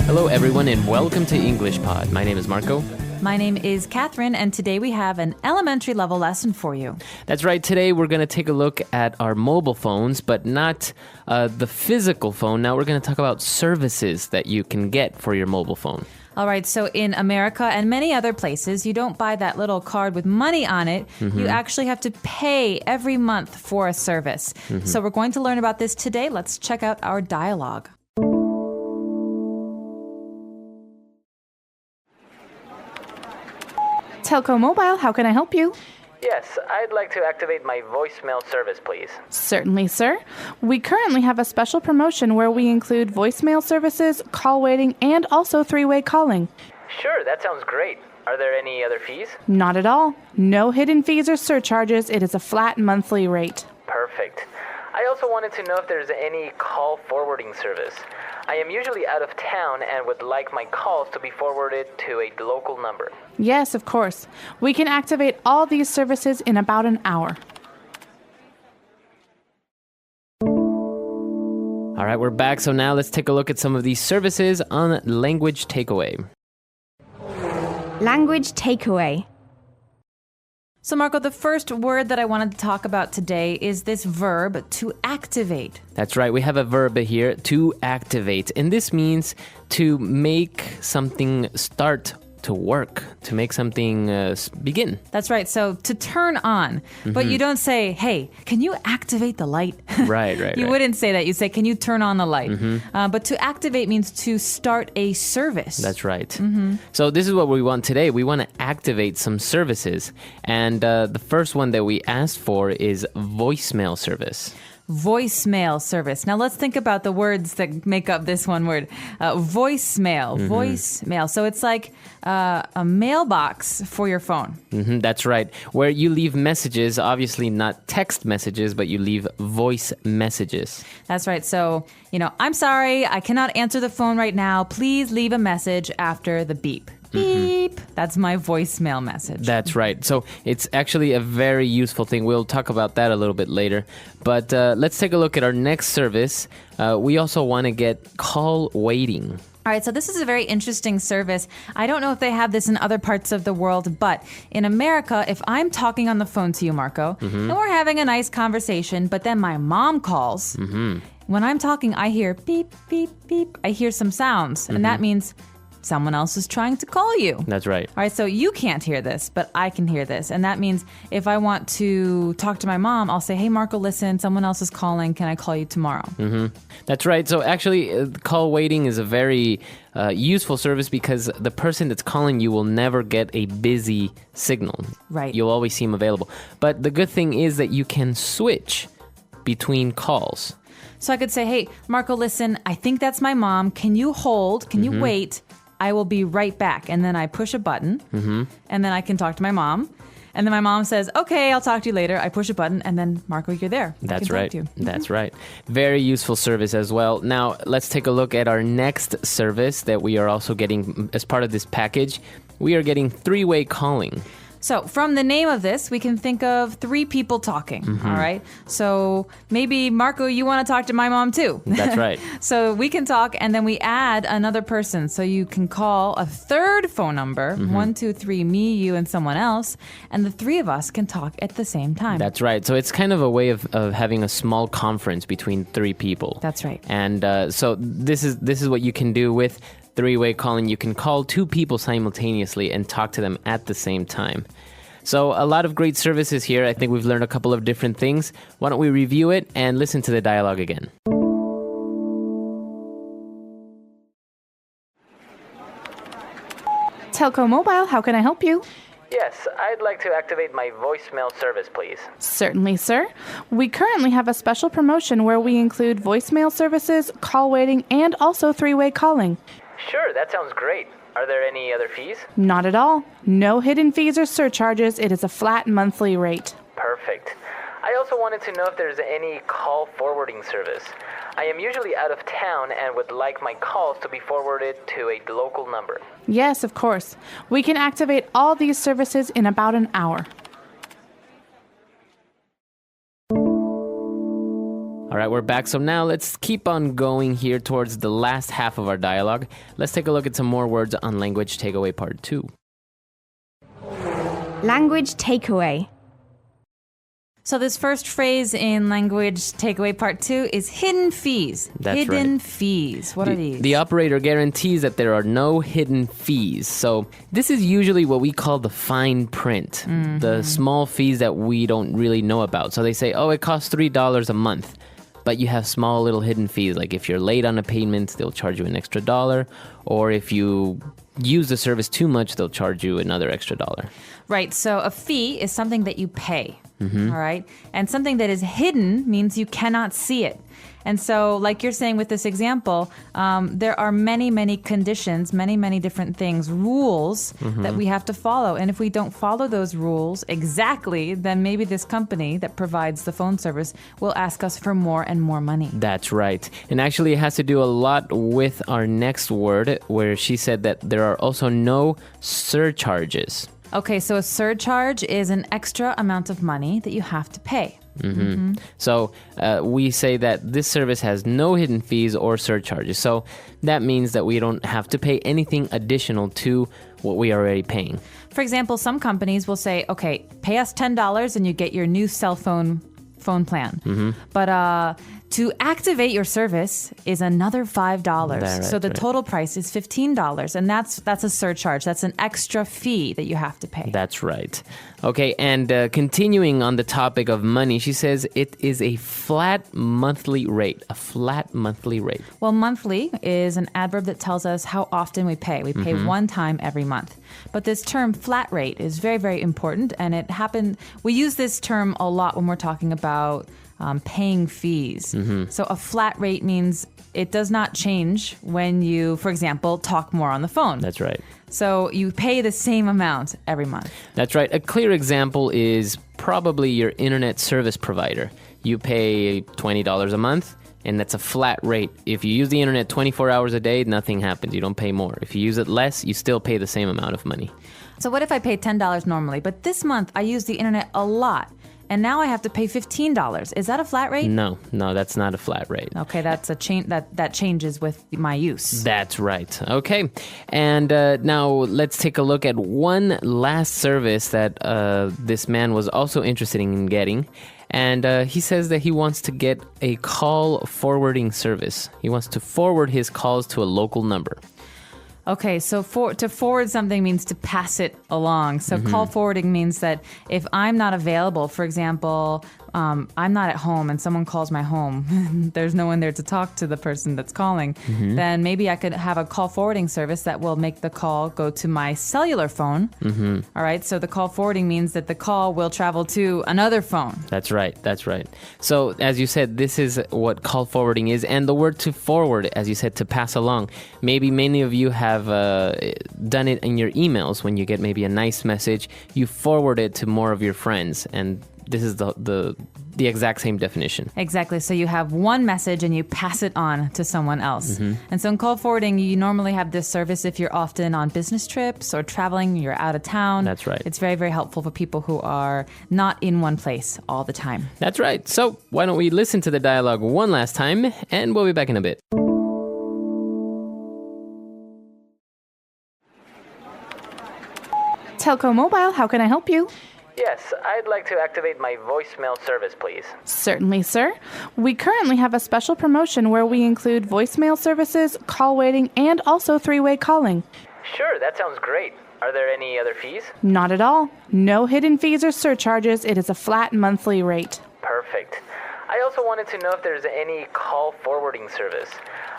Hello, everyone, and welcome to EnglishPod. My name is Marco. My name is Catherine, and today we have an elementary level lesson for you. That's right. Today we're going to take a look at our mobile phones, but not the physical phone. Now we're going to talk about services that you can get for your mobile phone. All right, so in America and many other places, you don't buy that little card with money on it. You actually have to pay every month for a service. So we're going to learn about this today. Let's check out our dialogue. Telco Mobile, how can I help you? Yes, I'd like to activate my voicemail service, please. Certainly, sir. We currently have a special promotion where we include voicemail services, call waiting, and also three-way calling. Sure, that sounds great. Are there any other fees? Not at all. No hidden fees or surcharges. It is a flat monthly rate. Perfect. I also wanted to know if there's any call forwarding service. I am usually out of town and would like my calls to be forwarded to a local number. Yes, of course. We can activate all these services in about an hour. All right, we're back. So now let's take a look at some of these services on Language Takeaway. Language takeaway. So, Marco, the first word that I wanted to talk about today is this verb, to activate. That's right. We have a verb here, to activate. And this means to make something start to work, to make something begin. That's right. So, to turn on. But you don't say, hey, can you activate the light? Right. You wouldn't say that. You say, can you turn on the light? But to activate means to start a service. That's right. So this is what we want today. We want to activate some services. And the first one that we asked for is voicemail service. Voicemail service. Now let's think about the words that make up this one word. Voicemail. Voicemail. So it's like a mailbox for your phone. That's right. Where you leave messages, obviously not text messages, but you leave voice messages. That's right. So, I'm sorry, I cannot answer the phone right now. Please leave a message after the beep. Beep. That's my voicemail message. That's right. So it's actually a very useful thing. We'll talk about that a little bit later. But let's take a look at our next service. We also want to get call waiting. All right, so this is a very interesting service. I don't know if they have this in other parts of the world, but in America, if I'm talking on the phone to you, Marco, and we're having a nice conversation, but then my mom calls, when I'm talking, I hear beep, beep, beep. I hear some sounds, and that means someone else is trying to call you. That's right. All right, so you can't hear this, but I can hear this. And that means if I want to talk to my mom, I'll say, hey, Marco, listen, someone else is calling. Can I call you tomorrow? That's right. So actually, call waiting is a very useful service because the person that's calling you will never get a busy signal. Right. You'll always seem available. But the good thing is that you can switch between calls. So I could say, hey, Marco, listen, I think that's my mom. Can you hold? Can you wait? I will be right back. And then I push a button, and then I can talk to my mom. And then my mom says, okay, I'll talk to you later. I push a button, and then, Marco, you're there. That's right. That's right. Very useful service as well. Now, let's take a look at our next service that we are also getting as part of this package. We are getting three-way calling. So from the name of this, we can think of three people talking, all right? So maybe, Marco, you want to talk to my mom too. That's right. So we can talk, and then we add another person. So you can call a third phone number, 1, 2, 3, me, you, and someone else, and the three of us can talk at the same time. That's right. So it's kind of a way of having a small conference between three people. That's right. And so this is what you can do with three-way calling. You can call two people simultaneously and talk to them at the same time. So a lot of great services here. I think we've learned a couple of different things. Why don't we review it and listen to the dialogue again? Telco Mobile, how can I help you? Yes, I'd like to activate my voicemail service, please. Certainly, sir. We currently have a special promotion where we include voicemail services, call waiting, and also three-way calling. Sure, that sounds great. Are there any other fees? Not at all. No hidden fees or surcharges. It is a flat monthly rate. Perfect. I also wanted to know if there's any call forwarding service. I am usually out of town and would like my calls to be forwarded to a local number. Yes, of course. We can activate all these services in about an hour. All right, we're back. So now let's keep on going here towards the last half of our dialogue. Let's take a look at some more words on Language Takeaway Part 2. Language takeaway. So this first phrase in Language Takeaway Part 2 is hidden fees. That's hidden right. fees. What are these? The operator guarantees that there are no hidden fees. So this is usually what we call the fine print, the small fees that we don't really know about. So they say, oh, it costs $3 a month. But you have small little hidden fees, like if you're late on a payment, they'll charge you an extra $1. Or if you use the service too much, they'll charge you another extra $1. Right. So a fee is something that you pay. All right. And something that is hidden means you cannot see it. And so, like you're saying with this example, there are many, many conditions, many, many different things, rules that we have to follow. And if we don't follow those rules exactly, then maybe this company that provides the phone service will ask us for more and more money. That's right. And actually, it has to do a lot with our next word, where she said that there are also no surcharges. Okay, so a surcharge is an extra amount of money that you have to pay. So we say that this service has no hidden fees or surcharges. So that means that we don't have to pay anything additional to what we are already paying. For example, some companies will say, okay, pay us $10 and you get your new cell phone plan. But to activate your service is another $5. Right, so the right. total price is $15. And that's a surcharge. That's an extra fee that you have to pay. That's right. Okay, and continuing on the topic of money, she says it is a flat monthly rate. A flat monthly rate. Well, monthly is an adverb that tells us how often we pay. We pay one time every month. But this term flat rate is very, very important. And we use this term a lot when we're talking about paying fees. So a flat rate means it does not change when you, for example, talk more on the phone. That's right. So you pay the same amount every month. That's right. A clear example is probably your internet service provider. You pay $20 a month, and that's a flat rate. If you use the internet 24 hours a day, nothing happens. You don't pay more. If you use it less, you still pay the same amount of money. So what if I pay $10 normally, but this month I use the internet a lot, and now I have to pay $15? Is that a flat rate? No, that's not a flat rate. Okay, that's a that changes with my use. That's right. Okay. And now let's take a look at one last service that this man was also interested in getting. And he says that he wants to get a call forwarding service. He wants to forward his calls to a local number. Okay, so to forward something means to pass it along. So call forwarding means that if I'm not available, for example, I'm not at home and someone calls my home, there's no one there to talk to the person that's calling, then maybe I could have a call forwarding service that will make the call go to my cellular phone. All right, so the call forwarding means that the call will travel to another phone. That's right. So as you said, this is what call forwarding is. And the word to forward, as you said, to pass along. Maybe many of you have done it in your emails when you get maybe a nice message. You forward it to more of your friends, and this is the exact same definition. Exactly. So you have one message and you pass it on to someone else. And so in call forwarding, you normally have this service if you're often on business trips or traveling, you're out of town. That's right. It's very, very helpful for people who are not in one place all the time. That's right. So why don't we listen to the dialogue one last time, and we'll be back in a bit. Telco Mobile, how can I help you? Yes, I'd like to activate my voicemail service, please. Certainly, sir. We currently have a special promotion where we include voicemail services, call waiting, and also three-way calling. Sure, that sounds great. Are there any other fees? Not at all. No hidden fees or surcharges. It is a flat monthly rate. Perfect. I also wanted to know if there's any call forwarding service.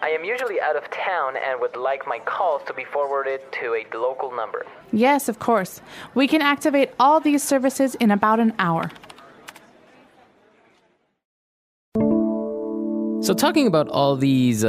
I am usually out of town and would like my calls to be forwarded to a local number. Yes, of course. We can activate all these services in about an hour. So talking about all these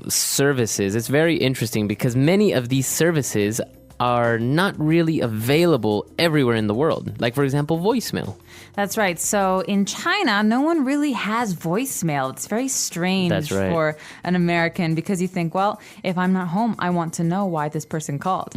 services, it's very interesting because many of these services are not really available everywhere in the world. Like, for example, voicemail. That's right. So in China, no one really has voicemail. It's very strange That's right. for an American because you think, well, if I'm not home, I want to know why this person called.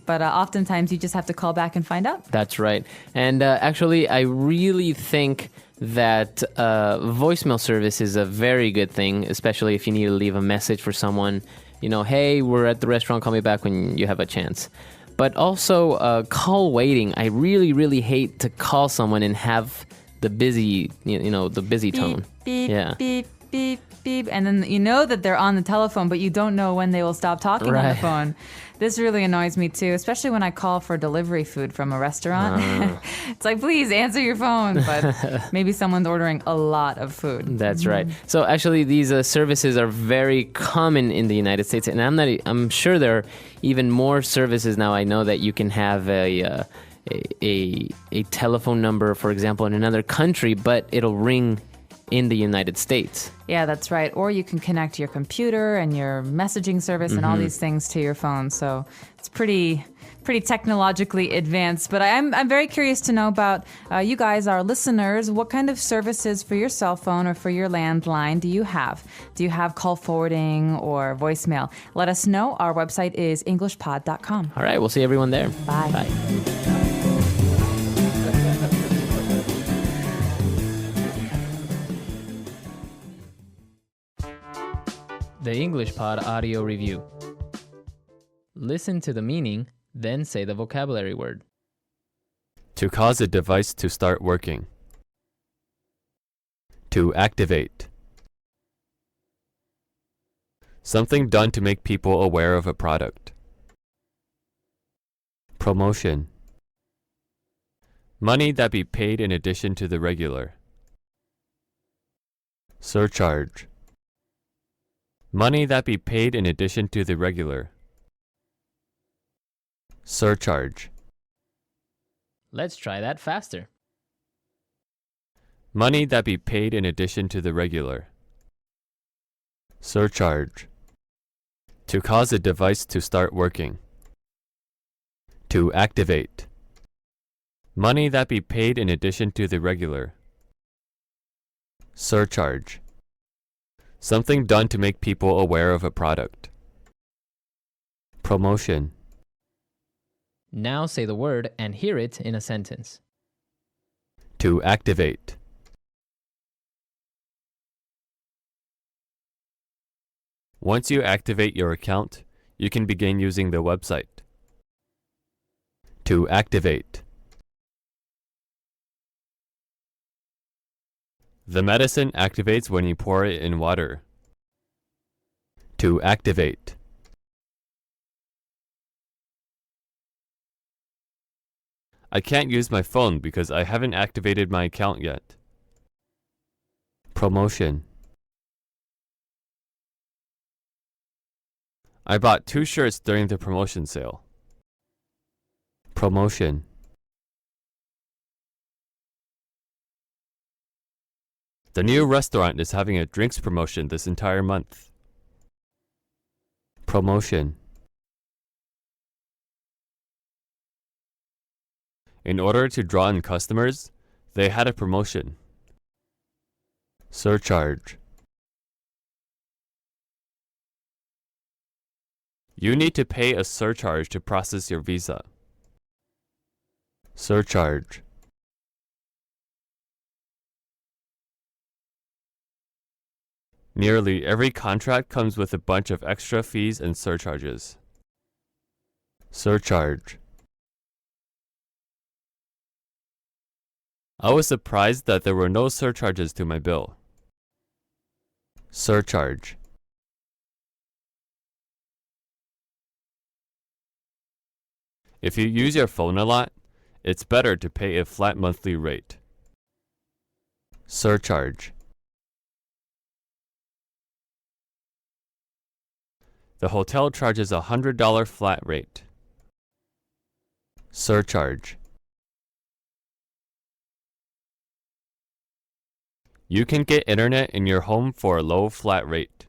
But oftentimes you just have to call back and find out. That's right. And actually, I really think that voicemail service is a very good thing, especially if you need to leave a message for someone. Hey, we're at the restaurant, call me back when you have a chance. But also call waiting. I really, really hate to call someone and have the busy, the busy tone. Beep, Yeah. beep, beep, beep. And then you know that they're on the telephone, but you don't know when they will stop talking on the Right. phone. This really annoys me too, especially when I call for delivery food from a restaurant. It's like, please answer your phone. But maybe someone's ordering a lot of food. That's right. So actually, these services are very common in the United States, and I'm sure there are even more services now. I know that you can have a telephone number, for example, in another country, but it'll ring in the United States. Yeah, that's right. Or you can connect your computer and your messaging service and all these things to your phone. So it's pretty technologically advanced. But I'm very curious to know about you guys, our listeners. What kind of services for your cell phone or for your landline do you have? Do you have call forwarding or voicemail? Let us know. Our website is EnglishPod.com. All right, we'll see everyone there. Bye. Bye. The EnglishPod audio review. Listen to the meaning, then say the vocabulary word. To cause a device to start working. To activate. Something done to make people aware of a product. Promotion. Money that be paid in addition to the regular. Surcharge. Money that be paid in addition to the regular. Surcharge. Let's try that faster. Money that be paid in addition to the regular. Surcharge. To cause a device to start working. To activate. Money that be paid in addition to the regular. Surcharge. Something done to make people aware of a product. Promotion. Now say the word and hear it in a sentence. To activate. Once you activate your account, you can begin using the website. To activate. The medicine activates when you pour it in water. To activate. I can't use my phone because I haven't activated my account yet. Promotion. I bought 2 shirts during the promotion sale. Promotion. The new restaurant is having a drinks promotion this entire month. Promotion. In order to draw in customers, they had a promotion. Surcharge. You need to pay a surcharge to process your visa. Surcharge. Nearly every contract comes with a bunch of extra fees and surcharges. Surcharge. I was surprised that there were no surcharges to my bill. Surcharge. If you use your phone a lot, it's better to pay a flat monthly rate. Surcharge. The hotel charges a $100 flat rate. Surcharge. You can get internet in your home for a low flat rate.